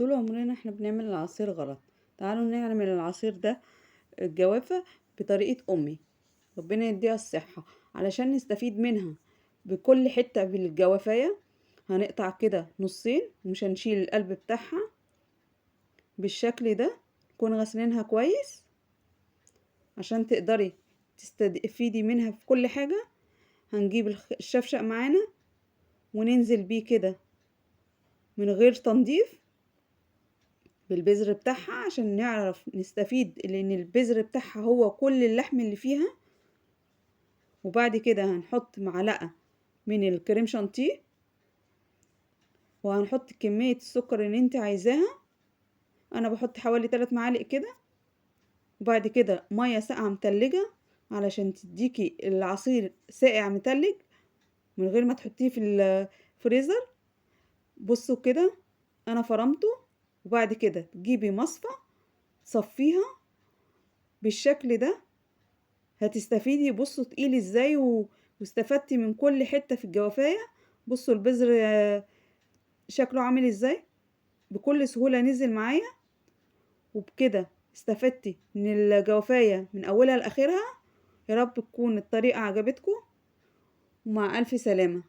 طول عمرنا احنا بنعمل العصير غلط. تعالوا نعمل العصير ده الجوافة بطريقة أمي، ربنا يديها الصحة، علشان نستفيد منها بكل حتة بالجوافية. هنقطع كده نصين ومش هنشيل القلب بتاعها بالشكل ده، نكون غسلينها كويس عشان تقدري تستفيدي منها في كل حاجة. هنجيب الشفشق معانا وننزل بيه كده من غير تنظيف بالبذر بتاعها عشان نعرف نستفيد، لان البذر بتاعها هو كل اللحم اللي فيها. وبعد كده هنحط معلقة من الكريم شانتيه، وهنحط كمية السكر اللي انت عايزاها. انا بحط حوالي 3 معالق كده. وبعد كده مية ساقعة متلجة علشان تديكي العصير ساقع متلج من غير ما تحطيه في الفريزر. بصوا كده انا فرمته. وبعد كده تجيبي مصفى تصفيها بالشكل ده، هتستفيدي. بصوا تقيل ازاي واستفدتي من كل حتة في الجوافية. بصوا البذر شكله عامل ازاي، بكل سهولة نزل معايا. وبكده استفدتي من الجوافية من اولها لاخرها. يا رب تكون الطريقة عجبتكم، ومع الف سلامة.